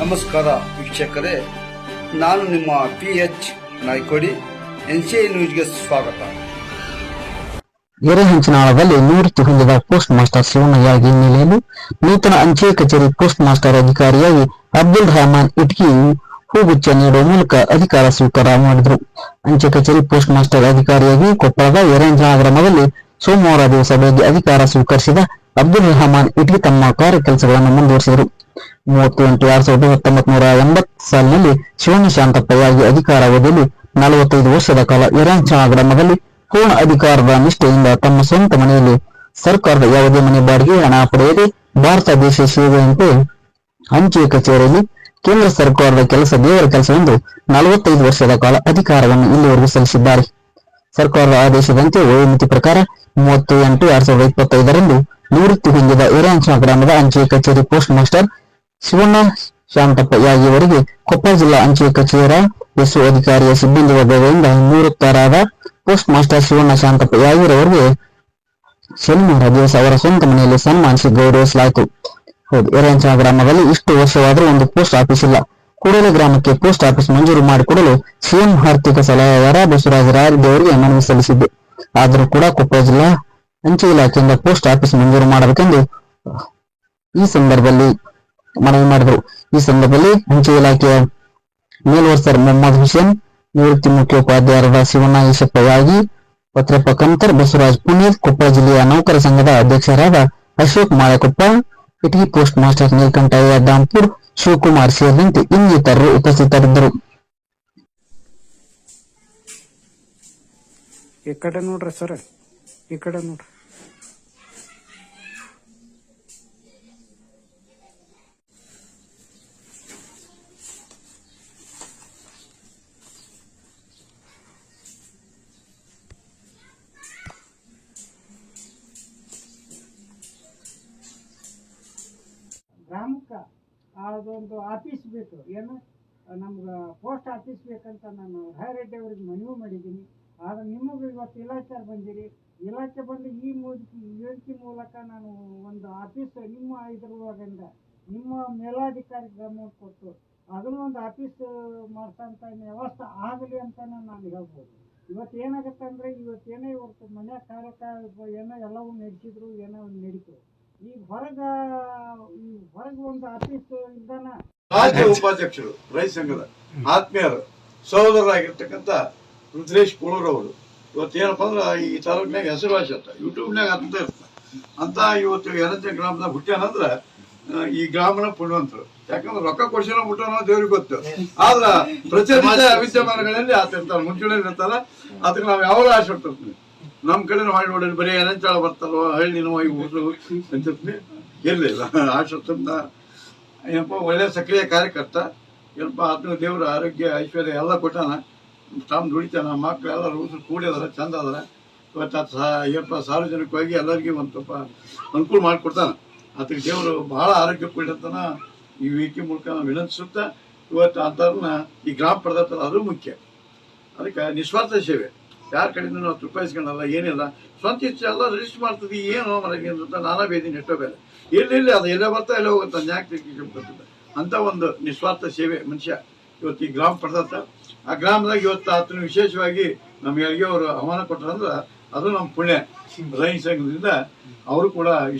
ನಮಸ್ಕಾರ ವೀಕ್ಷಕರೇ, ನಾನು ನಿಮ್ಮ PH ನಾಯ್ಕೋಡಿ. NCI ನ್ಯೂಸ್ಗೆ ಸ್ವಾಗತ. ಎರೆಹಂಚಿನಾಳದಲ್ಲಿ ನಿವೃತ್ತಿ ಹೊಂದಿದ ಪೋಸ್ಟ್ ಮಾಸ್ಟರ್ ಶಿವಣ್ಣಯ್ಯ ಹಿನ್ನೆಲೆಯಲ್ಲಿ ನೂತನ ಅಂಚೆ ಕಚೇರಿ ಪೋಸ್ಟ್ ಮಾಸ್ಟರ್ ಅಧಿಕಾರಿಯಾಗಿ ಅಬ್ದುಲ್ ರಹಮಾನ್ ಇಟ್ಕಿ ಹೂಗುಚ್ಛ ನೀಡುವ ಮೂಲಕ ಅಧಿಕಾರ ಸ್ವೀಕಾರ ಮಾಡಿದರು. ಅಂಚೆ ಕಚೇರಿ ಪೋಸ್ಟ್ ಮಾಸ್ಟರ್ ಅಧಿಕಾರಿಯಾಗಿ ಕೊಪ್ಪಳದ ಎರೆಹಂಚಿನಾಳ ಗ್ರಾಮದಲ್ಲಿ ಸೋಮವಾರ ದಿವಸ ಬೆಳಗ್ಗೆ ಅಧಿಕಾರ ಸ್ವೀಕರಿಸಿದ ಅಬ್ದುಲ್ ರಹಮಾನ್ ಇಟ್ಕಿ ತಮ್ಮ ಕಾರ್ಯ ಕೆಲಸಗಳನ್ನು ಮುಂದುವರಿಸಿದರು. 30/8/1980 ಸಾಲಿನಲ್ಲಿ ಶಿವಣ್ಣ ಶಾಂತಪ್ಪಯ್ಯಾಗಿ ಅಧಿಕಾರಾವಧಿಯಲ್ಲಿ 45 ವರ್ಷದ ಕಾಲ ಎರೆಹಂಚಿನಾಳ ಗ್ರಾಮದಲ್ಲಿ ಪೂರ್ಣ ಅಧಿಕಾರದ ನಿಷ್ಠೆಯಿಂದ ತಮ್ಮ ಸ್ವಂತ ಮನೆಯಲ್ಲಿ ಸರ್ಕಾರದ ಯಾವುದೇ ಮನೆ ಬಾಡಿಗೆ ಹಣ ಪಡೆಯದೆ ಭಾರತ ದೇಶ ಸೇವೆಯಂತೆ ಅಂಚೆ ಕಚೇರಿಯಲ್ಲಿ ಕೇಂದ್ರ ಸರ್ಕಾರದ ಕೆಲಸ ದೇವರ ಕೆಲಸವೆಂದು 45 ವರ್ಷದ ಕಾಲ ಅಧಿಕಾರವನ್ನು ಇಲ್ಲಿವರೆಗೂ ಸಲ್ಲಿಸಿದ್ದಾರೆ. ಸರ್ಕಾರದ ಆದೇಶದಂತೆ ವಯೋಮಿತಿ ಪ್ರಕಾರ 30/8/2025 ನಿವೃತ್ತಿ ಹೊಂದಿದ ಎರೆಹಂಚಿನಾಳ ಗ್ರಾಮದ ಅಂಚೆ ಕಚೇರಿ ಪೋಸ್ಟ್ ಮಾಸ್ಟರ್ ಶಿವಣ್ಣ ಶಾಂತಪ್ಪಯ್ಯಾಗಿಯವರಿಗೆ ಕೊಪ್ಪಳ ಜಿಲ್ಲಾ ಅಂಚೆ ಕಚೇರಿ ಎಸ್ಒ ಅಧಿಕಾರಿಯ ಸಿಬ್ಬಂದಿ ವರ್ಗದಿಂದ ನಿವೃತ್ತರಾದ ಪೋಸ್ಟ್ ಮಾಸ್ಟರ್ ಶಿವಣ್ಣ ಶಾಂತಪ್ಪಯ್ಯಾಗಿಯವರಿಗೆ ಶನಿವಾರ ದಿವಸ ಅವರ ಸ್ವಂತ ಮನೆಯಲ್ಲಿ ಸನ್ಮಾನಿಸಿ ಗೌರವಿಸಲಾಯಿತು. ಹೌದು, ಎರೆಹಂಚಿನಾಳ ಗ್ರಾಮದಲ್ಲಿ ಇಷ್ಟು ವರ್ಷವಾದರೂ ಒಂದು ಪೋಸ್ಟ್ ಆಫೀಸ್ ಇಲ್ಲ. ಕೂಡಲೇ ಗ್ರಾಮಕ್ಕೆ ಪೋಸ್ಟ್ ಆಫೀಸ್ ಮಂಜೂರು ಮಾಡಿಕೊಡಲು ಸಿಎಂ ಆರ್ಥಿಕ ಸಲಹೆಗಾರ ಬಸವರಾಜ ರಾಯರೆಡ್ಡಿ ಅವರಿಗೆ ಮನವಿ ಸಲ್ಲಿಸಿದ್ದೆ. ಆದರೂ ಕೂಡ ಕೊಪ್ಪಳ ಜಿಲ್ಲಾ ಅಂಚೆ ಇಲಾಖೆಯಿಂದ ಪೋಸ್ಟ್ ಆಫೀಸ್ ಮಂಜೂರು ಮಾಡಬೇಕೆಂದು ಈ ಸಂದರ್ಭದಲ್ಲಿ ಮನವಿ ಮಾಡಿದರು. ಈ ಸಂದರ್ಭದಲ್ಲಿ ಅಂಚೆ ಇಲಾಖೆಯ ಮೇಲ್ವರ್ಸರ್ ಮೊಹಮ್ಮದ್ ಹುಸೇನ್, ನಿವೃತ್ತಿ ಮುಖ್ಯೋಪಾಧ್ಯಾಯರಾದ ಶಿವಣ್ಣ ಈಶಪ್ಪಯ್ಯಾಗಿ, ಪತ್ರಪ್ಪ ಕಂತರ್, ಬಸವರಾಜ್ ಪುನೀತ್, ಕೊಪ್ಪಳ ಜಿಲ್ಲೆಯ ನೌಕರ ಸಂಘದ ಅಧ್ಯಕ್ಷರಾದ ಅಶೋಕ್ ಮಾಳಕೊಪ್ಪ, ಇಟಗಿ ಪೋಸ್ಟ್ ಮಾಸ್ಟರ್ ನೀಲಕಂಠಯ್ಯ ದಾಂಪುರ್, ಶಿವಕುಮಾರ್ ಸೇರಿದಂತೆ ಇನ್ನಿತರರು ಉಪಸ್ಥಿತರಿದ್ದರು. ಈ ಕಡೆ ನೋಡ್ರಿ ಸರ್, ಈ ಕಡೆ ನೋಡ್ರಿ. ಗ್ರಾಮಕ್ಕೆ ಅದೊಂದು ಆಫೀಸ್ ಬೇಕು, ಏನು ನಮ್ಗೆ ಪೋಸ್ಟ್ ಆಫೀಸ್ ಬೇಕಂತ ನಾನು ರಾಯರೆಡ್ಡಿ ಅವ್ರಿಗೆ ಮನವಿ ಮಾಡಿದ್ದೀನಿ. ಆದ್ರೆ ನಿಮಗೂ ಇವತ್ತು ಇಲಾಖೆ ಬಂದಿರಿ, ಇಲಾಖೆ ಬಂದು ಈ ವೇದಿಕೆ ಮೂಲಕ ನಾನು ಒಂದು ಆಫೀಸ್ ನಿಮ್ಮ ಇದ್ರೊಳಗಿಂದ ನಿಮ್ಮ ಮೇಲಾಧಿಕಾರಿ ಗಮನ ಕೊಟ್ಟು ಅದನ್ನು ಒಂದು ಆಫೀಸ್ ಮಾಡ್ಸೋಂಥ ವ್ಯವಸ್ಥೆ ಆಗಲಿ ಅಂತ ನಾನು ಹೇಳ್ಬೋದು. ಇವತ್ತು ಏನಾಗುತ್ತೆ ಅಂದರೆ ಇವತ್ತೇನೇ ಇವತ್ತು ಮನೆ ಕಾರ್ಯಕ್ರಮ ಏನೋ ಎಲ್ಲವೂ ನಡೆಸಿದ್ರು, ಏನೋ ಒಂದು ನಡೀತು. ಈಗ ಹೊರಗೆ ಒಂದು ಆಫೀಸ್ ಇದ್ದಾನ ರಾಜ್ಯ ಉಪಾಧ್ಯಕ್ಷರು ರೈತ ಸಂಘದ ಆತ್ಮೀಯರು ಸಹೋದರರಾಗಿರ್ತಕ್ಕಂಥ ರುದ್ರೇಶ್ ಕುಳೂರ್ ಅವರು ಇವತ್ತೇನಪ್ಪ ಅಂದ್ರೆ ಈ ತಾಲೂಕಿನಾಗ ಹೆಸರುವಾಸಿ ಅಂತ ಯೂಟ್ಯೂಬ್ನಾಗ ಅಂತ ಇರ್ತಾರೆ ಅಂತ. ಇವತ್ತು ಎರೆಹಂಚಿನಾಳ ಗ್ರಾಮದಾಗ ಹುಟ್ಟ್ಯಾನಂದ್ರ ಈ ಗ್ರಾಮನ ಪುಣ್ಯವಂತರು. ಯಾಕಂದ್ರೆ ರೊಕ್ಕ ಕೊಡ್ಸಿನ ಬಿಟ್ಟನೋ ದೇವ್ರಿಗೆ ಗೊತ್ತು. ಆದ್ರ ಪ್ರಚಲಿತ ವಿದ್ಯಮಾನಗಳಲ್ಲಿ ಆತ ಇರ್ತಾರ, ಮುಂಚೂಣಿ ಇರ್ತಾರ. ಅದಕ್ಕೆ ನಾವು ಯಾವಾಗ ಆಸೆ ಇರ್ತೀವಿ, ನಮ್ಮ ಕಡೆ ಮಾಡಿ ನೋಡಿ ಬರೀ ಎರೆಹಂಚಿನಾಳ ಬರ್ತಾರೋ ಹಳ್ಳಿ ನೋವು ಊರು ಅಂತಿರ್ತೀನಿ. ಇರಲಿಲ್ಲ ಆಸೆ ಏನಪ್ಪ ಒಳ್ಳೆ ಸಕ್ರಿಯ ಕಾರ್ಯಕರ್ತ. ಏನಪ್ಪ ಆತ್ಮ ದೇವ್ರ ಆರೋಗ್ಯ ಐಶ್ವರ್ಯ ಎಲ್ಲ ಕೊಟ್ಟಾನ, ತಾನು ದುಡಿತಾನ, ಮಕ್ಕಳು ಎಲ್ಲ ರೂಸು ಕೂಡಿದಾರ, ಚಂದ ಅದಾರ. ಇವತ್ತು ಅದು ಏನಪ್ಪ ಸಾರ್ವಜನಿಕವಾಗಿ ಎಲ್ಲರಿಗೂ ಒಂದು ಸ್ವಲ್ಪ ಅನುಕೂಲ ಮಾಡಿಕೊಡ್ತಾನೆ. ಅದಕ್ಕೆ ದೇವರು ಬಹಳ ಆರೋಗ್ಯ ಕೊಟ್ಟಿರ್ತಾನ. ಈ ವೇದಿಕೆ ಮೂಲಕ ನಾವು ವಿನಂತಿಸುತ್ತಾ ಇವತ್ತು ಅಂಥವ್ರನ್ನ ಈ ಗ್ರಾಮ ಪಡೆದ ಅದು ಮುಖ್ಯ. ಅದಕ್ಕೆ ನಿಸ್ವಾರ್ಥ ಸೇವೆ, ಯಾರ ಕಡೆಯಿಂದ ನಾವು ತುಪ್ಪಾಯಿಸ್ಕೊಳ್ಳಲ್ಲ, ಏನಿಲ್ಲ, ಸ್ವಂತ ಇಚ್ಛೆ ಎಲ್ಲ ರಿಜಿಸ್ಟರ್ ಮಾಡ್ತದೆ. ಏನು ಮನೆಗೆ ನಾನಾ ಬೇದಿನ ಎಷ್ಟೋ ಬೇರೆ ಇಲ್ಲಿ ಅದು ಎಲ್ಲೇ ಬರ್ತಾ ಎಲ್ಲೇ ಹೋಗುತ್ತೆ, ಯಾಕೆ ತಿಳ್ಕೊಂಡ್ಬರ್ತದೆ ಅಂತ ಒಂದು ನಿಸ್ವಾರ್ಥ ಸೇವೆ ಮನುಷ್ಯ ಇವತ್ತು ಈ ಗ್ರಾಮ ಪಡೆದತ್ತ. ಆ ಗ್ರಾಮದಾಗ ಇವತ್ತು ಆತನ ವಿಶೇಷವಾಗಿ ನಮ್ಗೆ ಅವರು ಆಹ್ವಾನ ಕೊಟ್ಟರಂದ್ರೆ ಅದು ನಮ್ಮ ಪುಣ್ಯ. ರೈತ ಸಂಘದಿಂದ ಅವರು ಕೂಡ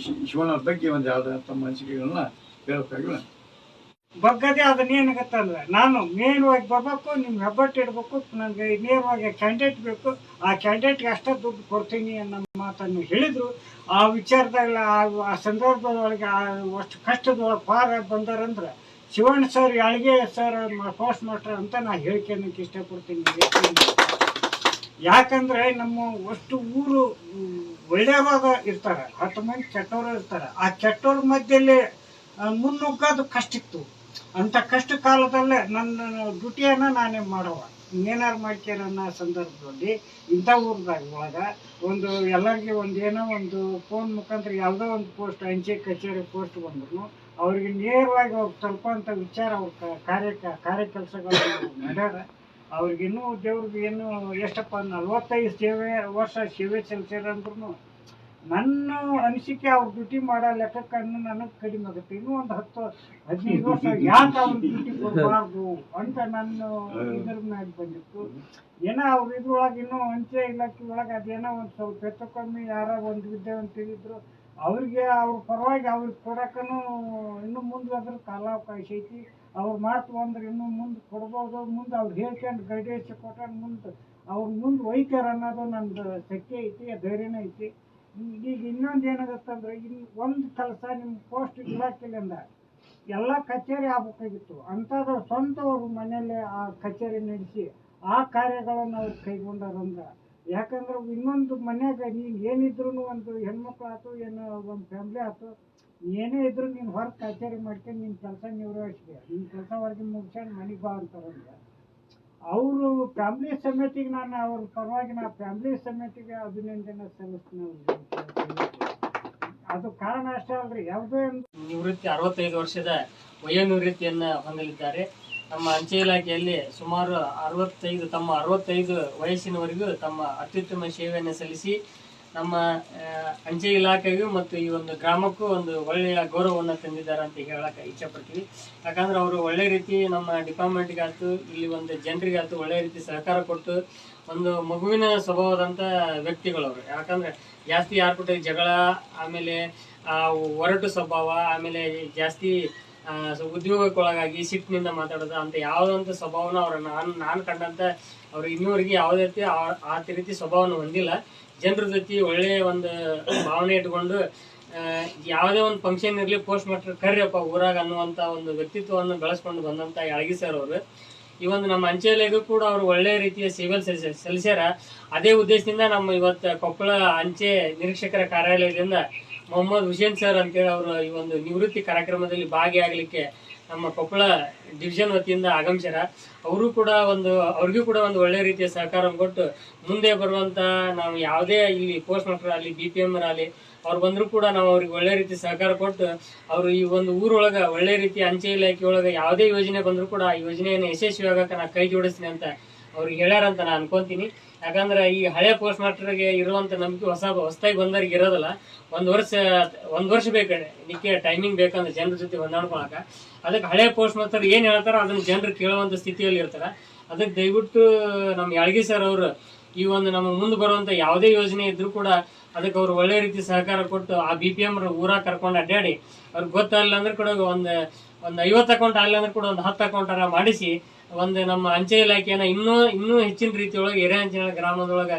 ಶಿವಣ್ಣವ್ರ ಬಗ್ಗೆ ಒಂದು ಎರಡು ತಮ್ಮ ಅನಿಸಿಕೆಗಳನ್ನ ಹೇಳಬೇಕಾಗಿ ಬಗ್ಗದೆ ಅದನ್ನೇನಾಗತ್ತಂದ್ರೆ ನಾನು ನೇರವಾಗಿ ಬರ್ಬೇಕು, ನಿಮ್ಗೆ ಹೆಬ್ಬಟ್ಟು ಇಡಬೇಕು, ನನಗೆ ನೇರವಾಗಿ ಕ್ಯಾಂಡಿಡೇಟ್ ಬೇಕು, ಆ ಕ್ಯಾಂಡಿಡೇಟ್ಗೆ ಅಷ್ಟೇ ದುಡ್ಡು ಕೊಡ್ತೀನಿ ಅನ್ನೋ ಮಾತನ್ನು ಹೇಳಿದರು. ಆ ವಿಚಾರದಾಗ ಆ ಸಂದರ್ಭದೊಳಗೆ ಅಷ್ಟು ಕಷ್ಟದೊಳಗೆ ಪಾರ ಬಂದಾರಂದ್ರೆ ಶಿವಣ್ಣ ಸರ್, ಯಾಳಿಗೆ ಸರ್ ಪೋಸ್ಟ್ ಮಾಸ್ಟರ್ ಅಂತ ನಾನು ಹೇಳಿಕೆ ಅನ್ನೋಕ್ಕೆ ಇಷ್ಟಪಡ್ತೀನಿ. ಯಾಕಂದರೆ ನಮ್ಮ ಅಷ್ಟು ಊರು ಒಳ್ಳೆಯವಾಗ ಇರ್ತಾರೆ, 10 ಮಂದಿ ಕೆಟ್ಟವರು ಇರ್ತಾರೆ. ಆ ಕೆಟ್ಟವ್ರ ಮಧ್ಯದಲ್ಲಿ ಮುನ್ನುಗ್ಗೋದು ಕಷ್ಟ ಇತ್ತು. ಅಂಥ ಕಷ್ಟ ಕಾಲದಲ್ಲೇ ನನ್ನ ಡ್ಯೂಟಿಯನ್ನು ನಾನೇ ಮಾಡವ ಏನಾರು ಮಾಡ್ಕೇನ ಅನ್ನೋ ಸಂದರ್ಭದಲ್ಲಿ ಇಂಥ ಒಳಗೆ ಒಂದು ಎಲ್ಲರಿಗೆ ಒಂದು ಏನೋ ಒಂದು ಫೋನ್ ಮುಖಾಂತರ ಯಾವುದೋ ಒಂದು ಪೋಸ್ಟ್ ಅಂಚೆ ಕಚೇರಿ ಪೋಸ್ಟ್ ಬಂದ್ರು ಅವ್ರಿಗೆ ನೇರವಾಗಿ ಅವ್ರು ತಲುಪೋಂಥ ವಿಚಾರ ಅವ್ರ ಕಾರ್ಯ ಕೆಲಸಗಳು ಮಾಡ್ಯಾರ. ಅವ್ರಿಗಿನ್ನೂ ದೇವ್ರಿಗೆ ಇನ್ನೂ ಎಷ್ಟಪ್ಪ 45 ವರ್ಷ ಸೇವೆ ಸಲ್ಲಿಸ್ಯಾರ ಅಂದ್ರೂ ನನ್ನ ಅನಿಸಿಕೆ ಅವ್ರು ಡ್ಯೂಟಿ ಮಾಡೋ ಲೆಕ್ಕಕ್ಕೆ ನನಗೆ ಕಡಿಮೆ ಆಗುತ್ತೆ. ಇನ್ನೂ ಒಂದು 10-15 ವರ್ಷ ಯಾಕೆ ಅವ್ರು ಡ್ಯೂಟಿ ಕೊಡಬಾರ್ದು ಅಂತ ನನ್ನ ಇದ್ರ ಮ್ಯಾಗ ಬಂದಿತ್ತು. ಏನೋ ಅವ್ರ ಇದ್ರೊಳಗೆ ಇನ್ನೂ ಅಂಚೆ ಇಲಾಖೆ ಒಳಗೆ ಅದೇನೋ ಒಂದು ಸ್ವಲ್ಪ ಹೆಚ್ಚು ಕಮ್ಮಿ ಯಾರೋ ಒಂದು ವಿದ್ಯಾವಂತರಿದ್ರು ಅವ್ರಿಗೆ ಅವ್ರ ಪರವಾಗಿ ಅವ್ರಿಗೆ ಕೊಡೋಕ್ಕೂ ಇನ್ನೂ ಮುಂದುವರೆದ್ರೆ ಕಾಲಾವಕಾಶ ಐತಿ. ಅವ್ರು ಮಾತು ಅಂದ್ರೆ ಇನ್ನೂ ಮುಂದೆ ಕೊಡ್ಬೋದು. ಮುಂದೆ ಅವ್ರು ಹೇಳ್ಕೊಂಡು ಗೈಡೆನ್ಸ್ ಕೊಟ್ಟ ಅವ್ರ ಮುಂದೆ ಒಯ್ತಾರೆ ಅನ್ನೋದು ನಂದು ಶಕ್ತಿ ಐತಿ, ಧೈರ್ಯನೇ ಐತಿ. ಈಗ ಇನ್ನೊಂದು ಏನಾಗತ್ತಂದ್ರೆ ಒಂದು ಕೆಲಸ ನಿಮ್ಮ ಪೋಸ್ಟ್ ಇಲಾಖೆಯಿಂದ ಎಲ್ಲ ಕಚೇರಿ ಆಗ್ಬೇಕಾಗಿತ್ತು. ಅಂಥದ್ದು ಸ್ವಂತ ಅವ್ರ ಮನೆಯಲ್ಲೇ ಆ ಕಚೇರಿ ನಡೆಸಿ ಆ ಕಾರ್ಯಗಳನ್ನು ಅವ್ರು ಕೈಗೊಂಡಾರಂದ್ರೆ, ಯಾಕಂದ್ರೆ ಇನ್ನೊಂದು ಮನ್ಯಾಗ ನೀನು ಏನಿದ್ರು ಒಂದು ಹೆಣ್ಮಕ್ಳು ಆಯ್ತು ಏನೋ ಒಂದು ಫ್ಯಾಮ್ಲಿ ಆಯ್ತು, ಏನೇ ಇದ್ರು ನೀನು ಹೊರಗೆ ಕಚೇರಿ ಮಾಡ್ಕೊಂಡು ನಿನ್ನ ಕೆಲಸ ನಿರ್ವಹಿಸಿದೆ, ನಿನ್ನ ಕೆಲಸ ಹೊರಗೆ ಮುಗಿಸ್ಕೊಂಡು ಮನೆಗೆ ಬಾ ಅಂತಾರಂದ್ರೆ ಅವರು ಫ್ಯಾಮ್ಲಿ ಸಮಿತಿಗೆ ನಾನು ಅವ್ರ ಪರವಾಗಿ ಫ್ಯಾಮ್ಲಿ ಸಮಿತಿಗೆ ಅಭಿನಂದನೆ ಸಲ್ಲಿಸ್ತೀನಿ. ಅದು ಕಾರಣ ಅಷ್ಟೇ ಅಲ್ರಿ, ಯಾವುದೇ ನಿವೃತ್ತಿ 65 ವರ್ಷದ ವಯೋನಿವೃತ್ತಿಯನ್ನು ಹೊಂದಲಿದ್ದಾರೆ. ನಮ್ಮ ಅಂಚೆ ಇಲಾಖೆಯಲ್ಲಿ ಸುಮಾರು 65 ವಯಸ್ಸಿನವರೆಗೂ ತಮ್ಮ ಅತ್ಯುತ್ತಮ ಸೇವೆಯನ್ನು ಸಲ್ಲಿಸಿ ನಮ್ಮ ಅಂಚೆ ಇಲಾಖೆಗೂ ಮತ್ತು ಈ ಒಂದು ಗ್ರಾಮಕ್ಕೂ ಒಂದು ಒಳ್ಳೆಯ ಗೌರವವನ್ನು ತಂದಿದ್ದಾರೆ ಅಂತ ಹೇಳಕ್ಕೆ ಇಚ್ಛೆಪಡ್ತೀವಿ. ಯಾಕಂದ್ರೆ ಅವರು ಒಳ್ಳೆ ರೀತಿ ನಮ್ಮ ಡಿಪಾರ್ಟ್ಮೆಂಟ್ಗಾಯ್ತು ಇಲ್ಲಿ ಒಂದು ಜನರಿಗಾಯ್ತು ಒಳ್ಳೆ ರೀತಿ ಸಹಕಾರ ಕೊಟ್ಟು ಒಂದು ಮಗುವಿನ ಸ್ವಭಾವದಂಥ ವ್ಯಕ್ತಿಗಳವರು. ಯಾಕಂದ್ರೆ ಜಾಸ್ತಿ ಯಾರ ಕೂಡ ಜಗಳ, ಆಮೇಲೆ ಒರಟು ಸ್ವಭಾವ, ಆಮೇಲೆ ಜಾಸ್ತಿ ಉದ್ಯೋಗಕ್ಕೊಳಗಾಗಿ ಸಿಟ್ಟಿನಿಂದ ಮಾತಾಡೋದು ಅಂತ ಯಾವುದಂಥ ಸ್ವಭಾವನ ಅವ್ರ ನಾನು ಕಂಡಂತ ಅವ್ರು ಇನ್ನೂವರೆಗೆ ಯಾವುದೇ ರೀತಿ ಆ ರೀತಿ ಸ್ವಭಾವನ ಹೊಂದಿಲ್ಲ. ಜನರ ಜೊತೆ ಒಳ್ಳೆಯ ಒಂದು ಭಾವನೆ ಇಟ್ಕೊಂಡು ಯಾವುದೇ ಒಂದು ಫಂಕ್ಷನ್ ಇರಲಿ ಪೋಸ್ಟ್ ಮಾಸ್ಟರ್ ಕರ್ರಿಯಪ್ಪ ಊರಾಗ ಅನ್ನುವಂಥ ಒಂದು ವ್ಯಕ್ತಿತ್ವವನ್ನು ಬೆಳೆಸ್ಕೊಂಡು ಬಂದಂಥ ಯಾಳಗಿ ಸರ್ ಅವರು ಈ ಒಂದು ನಮ್ಮ ಅಂಚೆಲೆಗೂ ಕೂಡ ಅವರು ಒಳ್ಳೆಯ ರೀತಿಯ ಸೇವೆ ಸಲ್ಲಿಸ್ಯಾರ. ಅದೇ ಉದ್ದೇಶದಿಂದ ನಮ್ಮ ಇವತ್ತು ಕೊಪ್ಪಳ ಅಂಚೆ ನಿರೀಕ್ಷಕರ ಕಾರ್ಯಾಲಯದಿಂದ ಮೊಹಮ್ಮದ್ ಹುಸೇನ್ ಸರ್ ಅಂತೇಳಿ ಅವರು ಈ ಒಂದು ನಿವೃತ್ತಿ ಕಾರ್ಯಕ್ರಮದಲ್ಲಿ ಭಾಗಿಯಾಗಲಿಕ್ಕೆ ನಮ್ಮ ಕೊಪ್ಪಳ ಡಿವಿಷನ್ ವತಿಯಿಂದ ಆಗಮಿಸ್ಯಾರ. ಅವ್ರಿಗೂ ಕೂಡ ಒಂದು ಒಳ್ಳೆ ರೀತಿಯ ಸಹಕಾರ ಕೊಟ್ಟು ಮುಂದೆ ಬರುವಂತ ನಾವು ಯಾವುದೇ ಇಲ್ಲಿ ಪೋಸ್ಟ್ ಮಾಸ್ಟರ್ ಆಗಲಿ BPM ಆಗಲಿ ಅವ್ರು ಬಂದರೂ ಕೂಡ ನಾವು ಅವ್ರಿಗೆ ಒಳ್ಳೆ ರೀತಿ ಸಹಕಾರ ಕೊಟ್ಟು ಅವರು ಈ ಒಂದು ಊರೊಳಗೆ ಒಳ್ಳೆ ರೀತಿ ಅಂಚೆ ಇಲಾಖೆ ಒಳಗೆ ಯಾವುದೇ ಯೋಜನೆ ಬಂದರೂ ಕೂಡ ಆ ಯೋಜನೆಯನ್ನು ಯಶಸ್ವಿ ಆಗಕ್ಕೆ ನಾನು ಕೈ ಜೋಡಿಸ್ತೀನಿ ಅಂತ ಅವ್ರಿಗೆ ಹೇಳ್ಯಾರಂತ ನಾನು ಅನ್ಕೊಂತೀನಿ. ಯಾಕಂದ್ರೆ ಈ ಹಳೆ ಪೋಸ್ಟ್ ಮಾಸ್ಟರ್ಗೆ ಇರುವಂತ ನಂಬಿಕೆ ಹೊಸದಾಗಿ ಬಂದವ್ರಿಗೆ ಇರೋದಲ್ಲ. ಒಂದು ವರ್ಷ ಇದಕ್ಕೆ ಟೈಮಿಂಗ್ ಬೇಕಂದ್ರೆ ಜನರ ಜೊತೆ ಹೊಂದಾಡ್ಕೊಳಕ. ಅದಕ್ಕೆ ಹಳೆ ಪೋಸ್ಟ್ ಮಾಸ್ಟರ್ ಏನ್ ಹೇಳ್ತಾರ ಅದನ್ನ ಜನರು ಕೇಳುವಂತ ಸ್ಥಿತಿಯಲ್ಲಿ ಇರ್ತಾರ. ಅದಕ್ಕೆ ದಯವಿಟ್ಟು ನಮ್ಮ ಯಾಳಗಿ ಸರ್ ಅವರು ಈ ಒಂದು ನಮ್ಮ ಮುಂದೆ ಬರುವಂತ ಯಾವುದೇ ಯೋಜನೆ ಇದ್ರೂ ಕೂಡ ಅದಕ್ಕೆ ಅವ್ರು ಒಳ್ಳೆ ರೀತಿ ಸಹಕಾರ ಕೊಟ್ಟು ಆ BPM ಊರಾಗ ಕರ್ಕೊಂಡು ಅಡ್ಡಾಡಿ ಅವ್ರಿಗೆ ಗೊತ್ತಾಗಲ್ಲ ಅಂದ್ರೆ ಕೂಡ ಒಂದು 50 ಅಕೌಂಟ್ ಆಗಲ್ಲ ಅಂದ್ರೆ ಕೂಡ ಒಂದು 10 ಅಕೌಂಟ್ ಮಾಡಿಸಿ ಒಂದು ನಮ್ಮ ಅಂಚೆ ಇಲಾಖೆಯನ್ನ ಇನ್ನೂ ಹೆಚ್ಚಿನ ರೀತಿಯೊಳಗೆ ಎರೆ ಅಂಚಿನ ಗ್ರಾಮದೊಳಗೆ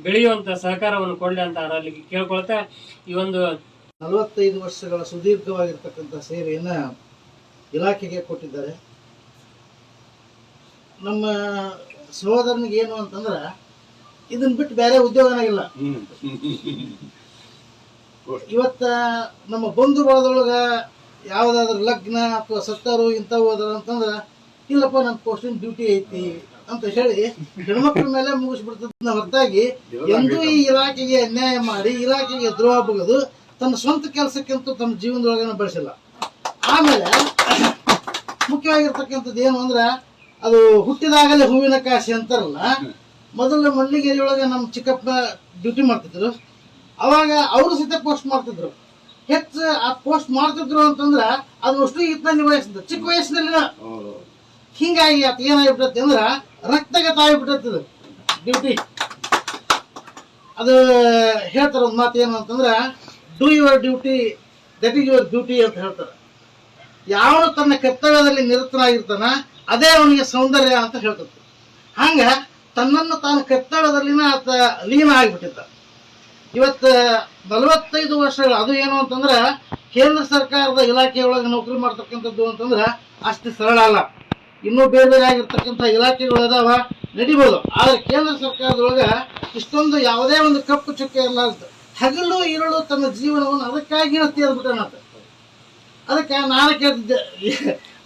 ಬೆಳೆಯುವಂತ ಸಹಕಾರವನ್ನು ಕೊಡ್ಲಿ ಅಂತ ಅವರಲ್ಲಿ ಕೇಳ್ಕೊಳ್ತಾ ಈ ಒಂದು 45 ವರ್ಷಗಳ ಸುದೀರ್ಘವಾಗಿರ್ತಕ್ಕಂಥ ಸೇವೆಯನ್ನ ಇಲಾಖೆಗೆ ಕೊಟ್ಟಿದ್ದಾರೆ. ನಮ್ಮ ಸಹೋದರನಿಗೆ ಏನು ಅಂತಂದ್ರ ಇದನ್ನ ಬಿಟ್ಟು ಬೇರೆ ಉದ್ಯೋಗನಾಗಿಲ್ಲ. ಇವತ್ತ ನಮ್ಮ ಬಂಧು ಬಳದೊಳಗ ಯಾವ್ದಾದ್ರು ಲಗ್ನ ಅಥವಾ ಸತ್ತರು ಇಂಥವು ಹೋದ್ರ ಅಂತಂದ್ರ ಇಲ್ಲಪ್ಪ ನನ್ನ ಪೋಸ್ಟಿನ ಡ್ಯೂಟಿ ಐತಿ ಅಂತ ಹೇಳಿ ಹೆಣ್ಮಕ್ಳ ಮೇಲೆ ಮುಗಿಸ್ಬಿಡ್ತದ ಹೊರತಾಗಿ ಎಂದೂ ಈ ಇಲಾಖೆಗೆ ಅನ್ಯಾಯ ಮಾಡಿ ಇಲಾಖೆಗೆ ದ್ರೋಹ ಬಗೆದು ತನ್ನ ಸ್ವಂತ ಕೆಲಸಕ್ಕಿಂತ ತಮ್ಮ ಜೀವನದೊಳಗನ ಬಳಸಿಲ್ಲ. ಆಮೇಲೆ ಮುಖ್ಯವಾಗಿರ್ತಕ್ಕಂಥದ್ದು ಏನು ಅಂದ್ರೆ ಅದು ಹುಟ್ಟಿದಾಗಲೇ ಹೂವಿನ ಕಾಶಿ ಅಂತಾರಲ್ಲ, ಮೊದಲು ಮಳ್ಳಿಗೇರಿಯೊಳಗೆ ನಮ್ಮ ಚಿಕ್ಕಪ್ಪ ಡ್ಯೂಟಿ ಮಾಡ್ತಿದ್ರು. ಅವಾಗ ಅವರು ಸಹಿತ ಪೋಸ್ಟ್ ಮಾಡ್ತಿದ್ರು. ಹೆಚ್ಚು ಆ ಪೋಸ್ಟ್ ಮಾಡ್ತಿದ್ರು ಅಂತಂದ್ರ ಅದನ್ನಷ್ಟು ಇತ್ತ ನಿಭಾಯಿಸಿದ್ರು ಚಿಕ್ಕ ವಯಸ್ಸಿನಲ್ಲಿ. ಹಿಂಗಾಗಿ ಅದು ಏನಾಗ್ಬಿಟ್ಟೈತಿ ಅಂದ್ರ ರಕ್ತಗತ ಆಗಿಬಿಟ್ಟೈತದ ಡ್ಯೂಟಿ. ಅದು ಹೇಳ್ತಾರ ಒಂದು ಮಾತು ಏನು ಅಂತಂದ್ರ do your duty that is your duty ಅಂತ ಹೇಳ್ತಾರೆ. ಯಾವನು ತನ್ನ ಕರ್ತವ್ಯದಲ್ಲಿ ನಿರತನಾಗಿರ್ತಾನ ಅದೇ ಅವನಿಗೆ ಸೌಂದರ್ಯ ಅಂತ ಹೇಳ್ತದೆ. ಹಂಗ ತನ್ನನ್ನು ತಾನು ಕರ್ತವ್ಯದಲ್ಲಿನ ಆತ ಲೀನ ಆಗಿಬಿಟ್ಟಿದ್ದ. ಇವತ್ತು 45 ವರ್ಷಗಳು ಅದು ಏನು ಅಂತಂದ್ರೆ ಕೇಂದ್ರ ಸರ್ಕಾರದ ಇಲಾಖೆಯೊಳಗೆ ನೌಕರಿ ಮಾಡ್ತಕ್ಕಂಥದ್ದು ಅಂತಂದ್ರೆ ಅಷ್ಟು ಸರಳ ಅಲ್ಲ. ಇನ್ನೂ ಬೇರೆ ಬೇರೆ ಆಗಿರ್ತಕ್ಕಂಥ ಇಲಾಖೆಗಳು ಅದಾವ, ನಡಿಬೋದು. ಆದರೆ ಕೇಂದ್ರ ಸರ್ಕಾರದೊಳಗೆ ಇಷ್ಟೊಂದು ಯಾವುದೇ ಒಂದು ಕಪ್ಪು ಚುಕ್ಕೆ ಇರಲಾರ್ದು ಹಗಲು ಇರಳು ತನ್ನ ಜೀವನವನ್ನು ಅದಕ್ಕಾಗಿ ತೀರ್ಬಿಟ್ಟನಂತ. ಅದಕ್ಕೆ ನಾನು ಕೇಳ್ತಿದ್ದೆ,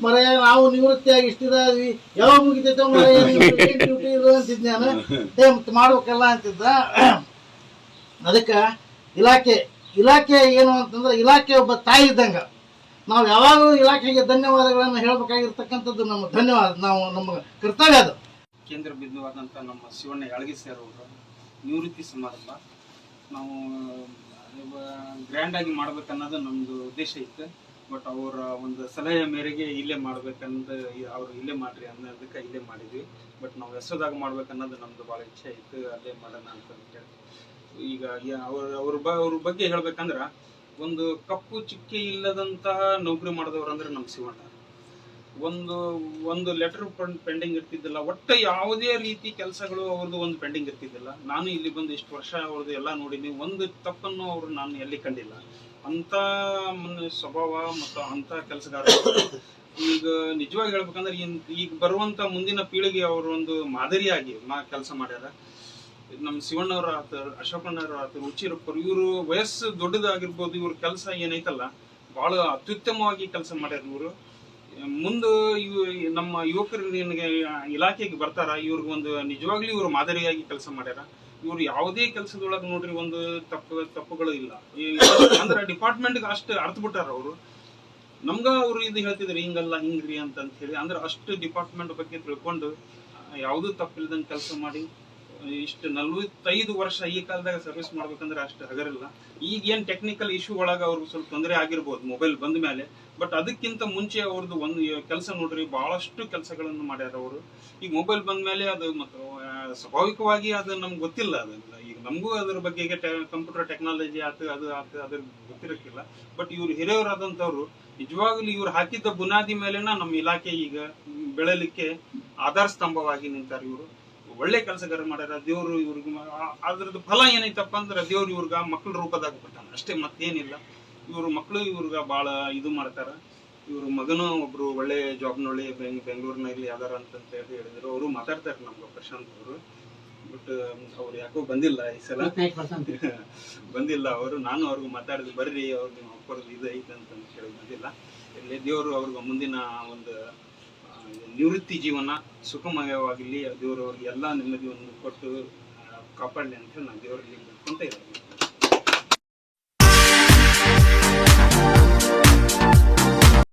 ಮರ ನಾವು ನಿವೃತ್ತಿಯಾಗಿ ಇಷ್ಟಿದ್ವಿ ಯಾವಾಗ ಮುಗಿತೈತೆ ಮರ ಡ್ಯೂಟಿ ಇರು ಅಂತಿದ್ದೆ ನಾನು. ಮತ್ತೆ ಮಾಡ್ಬೇಕಲ್ಲ ಅಂತಿದ್ದ. ಅದಕ್ಕೆ ಇಲಾಖೆ ಏನು ಅಂತಂದ್ರೆ ಇಲಾಖೆ ಒಬ್ಬ ತಾಯಿ ಇದ್ದಂಗ. ನಾವು ಯಾವಾಗಲೂ ಇಲಾಖೆಗೆ ಧನ್ಯವಾದಗಳನ್ನು ಹೇಳಬೇಕಾಗಿರ್ತಕ್ಕಂಥದ್ದು ನಮ್ಮ ಧನ್ಯವಾದ, ನಮ್ಮ ಕರ್ತವ್ಯ ಅದು. ಕೇಂದ್ರ ಬಿಂದುವಾದಂಥ ನಮ್ಮ ಶಿವಣ್ಣ ಯಾಳಗಿ ಸರ್ ಅವರ ನಿವೃತ್ತಿ ಸಮಾರಂಭ ನಾವು ಗ್ರ್ಯಾಂಡ್ ಆಗಿ ಮಾಡ್ಬೇಕನ್ನೋದು ನಮ್ದು ಉದ್ದೇಶ ಇತ್ತು. ಬಟ್ ಅವರ ಒಂದು ಸಲಹೆ ಮೇರೆಗೆ ಇಲ್ಲೇ ಮಾಡ್ಬೇಕಂತ ಅವ್ರು ಇಲ್ಲೇ ಮಾಡ್ರಿ ಅನ್ನೋದಕ್ಕೆ ಇಲ್ಲೇ ಮಾಡಿದ್ವಿ. ಬಟ್ ನಾವು ಹೆಸರದಾಗ ಮಾಡ್ಬೇಕನ್ನೋದು ನಮ್ದು ಭಾಳ ಇಚ್ಛೆ ಇತ್ತು, ಅಲ್ಲೇ ಮಾಡೋಣ ಅಂತ ಹೇಳಿ. ಈಗ ಅವ್ರ ಬಗ್ಗೆ ಹೇಳ್ಬೇಕಂದ್ರ ಒಂದು ಕಪ್ಪು ಚಿಕ್ಕೆ ಇಲ್ಲದಂತಹ ನೌಕರಿ ಮಾಡಿದವ್ರು ಅಂದ್ರೆ ನಮ್ಮ ಶಿವಣ್ಣ. ಒಂದು ಲೆಟರ್ ಪೆಂಡಿಂಗ್ ಇರ್ತಿದ್ದಿಲ್ಲ, ಒಟ್ಟು ಯಾವುದೇ ರೀತಿ ಕೆಲಸಗಳು ಅವ್ರದ್ದು ಒಂದು ಪೆಂಡಿಂಗ್ ಇರ್ತಿದ್ದಿಲ್ಲ. ನಾನು ಇಲ್ಲಿ ಬಂದು ಇಷ್ಟು ವರ್ಷ ಅವ್ರದ್ದು ಎಲ್ಲ ನೋಡಿನಿ, ಒಂದು ತಪ್ಪನ್ನು ಅವರು ನಾನು ಎಲ್ಲಿ ಕಂಡಿಲ್ಲ. ಅಂತ ಸ್ವಭಾವ ಮತ್ತು ಅಂತ ಕೆಲಸಗಾರ. ಈಗ ನಿಜವಾಗಿ ಹೇಳ್ಬೇಕಂದ್ರೆ ಈಗ ಬರುವಂತ ಮುಂದಿನ ಪೀಳಿಗೆ ಅವರು ಒಂದು ಮಾದರಿಯಾಗಿ ಕೆಲಸ ಮಾಡ್ಯಾರ. ನಮ್ಮ ಶಿವಣ್ಣವ್ರ ಆತ, ಅಶೋಕಣ್ಣವ್ರ ಆತ, ರುಚಿರಪ್ಪರು, ಇವರು ವಯಸ್ಸು ದೊಡ್ಡದಾಗಿರ್ಬೋದು, ಇವ್ರ ಕೆಲಸ ಏನೈತಲ್ಲ ಬಹಳ ಅತ್ಯುತ್ತಮವಾಗಿ ಕೆಲಸ ಮಾಡ್ಯಾರ. ಇವರು ಮುಂದೆ ನಮ್ಮ ಯುವಕರು ಇಲಾಖೆಗೆ ಬರ್ತಾರ, ಇವ್ರಿಗೊಂದು ನಿಜವಾಗ್ಲೂ ಇವ್ರು ಮಾದರಿಯಾಗಿ ಕೆಲಸ ಮಾಡ್ಯಾರ. ಇವ್ರು ಯಾವುದೇ ಕೆಲಸದೊಳಗೆ ನೋಡ್ರಿ ಒಂದು ತಪ್ಪುಗಳು ಇಲ್ಲ. ಅಂದ್ರೆ ಡಿಪಾರ್ಟ್ಮೆಂಟ್ಗೆ ಅಷ್ಟು ಅರ್ಥ ಬಿಟ್ಟಾರ ಅವರು. ನಮ್ಗ ಅವ್ರು ಇದು ಹೇಳ್ತಿದ್ರಿ ಹಿಂಗಲ್ಲ ಹಿಂಗ್ರಿ ಅಂತ ಹೇಳಿ. ಅಂದ್ರೆ ಅಷ್ಟು ಡಿಪಾರ್ಟ್ಮೆಂಟ್ ಬಗ್ಗೆ ತಿಳ್ಕೊಂಡು ಯಾವುದೂ ತಪ್ಪಿಲ್ದಂಗೆ ಕೆಲಸ ಮಾಡಿ ಇಷ್ಟು 45 ವರ್ಷ ಈ ಕಾಲದಾಗ ಸರ್ವಿಸ್ ಮಾಡ್ಬೇಕಂದ್ರೆ ಅಷ್ಟು ಹಗರಿಲ್ಲ. ಈಗ ಏನ್ ಟೆಕ್ನಿಕಲ್ ಇಶ್ಯೂ ಒಳಗ ಅವ್ರಿಗೆ ಸ್ವಲ್ಪ ತೊಂದರೆ ಆಗಿರ್ಬೋದು ಮೊಬೈಲ್ ಬಂದ ಮೇಲೆ. ಬಟ್ ಅದಕ್ಕಿಂತ ಮುಂಚೆ ಅವ್ರದ್ದು ಒಂದು ಕೆಲಸ ನೋಡ್ರಿ, ಬಹಳಷ್ಟು ಕೆಲಸಗಳನ್ನು ಮಾಡ್ಯಾರ ಅವರು. ಈಗ ಮೊಬೈಲ್ ಬಂದ ಮೇಲೆ ಅದು ಮತ್ತು ಸ್ವಾಭಾವಿಕವಾಗಿ ಅದು ನಮ್ಗೆ ಗೊತ್ತಿಲ್ಲ. ಅದನ್ನ ಈಗ ನಮಗೂ ಅದ್ರ ಬಗ್ಗೆ ಕಂಪ್ಯೂಟರ್ ಟೆಕ್ನಾಲಜಿ ಅದ್ರ ಗೊತ್ತಿರಕ್ಕಿಲ್ಲ. ಬಟ್ ಇವ್ರು ಹಿರಿಯವರಾದಂಥವ್ರು ನಿಜವಾಗ್ಲೂ ಇವ್ರು ಹಾಕಿದ್ದ ಬುನಾದಿ ಮೇಲೆನ ನಮ್ಮ ಇಲಾಖೆ ಈಗ ಬೆಳೆಯಲಿಕ್ಕೆ ಆಧಾರ ಸ್ತಂಭವಾಗಿ ನಿಂತಾರ. ಇವರು ಒಳ್ಳೆ ಕೆಲಸಗಾರ ಮಾಡ್ಯಾರ. ದೇವ್ರು ಇವ್ರಿಗೆ ಅದ್ರದ್ದು ಫಲ ಏನೈತಪ್ಪ ಅಂದ್ರೆ ದೇವ್ರು ಇವ್ರಿಗೆ ಮಕ್ಕಳ ರೂಪದಾಗ ಕೊಟ್ಟಾನ ಅಷ್ಟೇ, ಮತ್ತೇನಿಲ್ಲ. ಇವ್ರ ಮಕ್ಕಳು ಇವ್ರಿಗೆ ಭಾಳ ಇದು ಮಾಡ್ತಾರ. ಇವ್ರ ಮಗನೂ ಒಬ್ರು ಒಳ್ಳೆ ಜಾಬ್ನೊಳ್ಳೆ ಬೆಂಗಳೂರಿನಲ್ಲಿ ಯಾವ್ದಾರ ಅಂತ ಹೇಳಿದ್ರು. ಅವರು ಮಾತಾಡ್ತಾರೆ ನಮ್ಗೆ, ಪ್ರಶಾಂತ್ ಅವರು. ಬಟ್ ಅವ್ರು ಯಾಕೋ ಬಂದಿಲ್ಲ ಈ ಸಲ. ಬಂದಿಲ್ಲ ಅವರು. ನಾನು ಅವ್ರಿಗೆ ಮಾತಾಡಿದ್ ಬರ್ರಿ ಅವ್ರಿಗೆ ನಿಮ್ಮ ಅಪ್ಪರದ್ದು ಇದು ಐತೆ ಅಂತ ಹೇಳಿ ಬಂದಿಲ್ಲ. ಇಲ್ಲಿ ದೇವರು ಅವ್ರಿಗೆ ಮುಂದಿನ ಒಂದು ನಿವೃತ್ತಿ ಜೀವನ ಸುಖಮಯವಾಗಿರ್ಲಿ, ದೇವರು ಅವ್ರಿಗೆ ಎಲ್ಲ ನೆಮ್ಮದಿಯನ್ನು ಕೊಟ್ಟು ಕಾಪಾಡಲಿ ಅಂತ ಹೇಳಿ ನಾನು ದೇವರಲ್ಲಿ ಅಂತ ಹೇಳ್ತೀನಿ.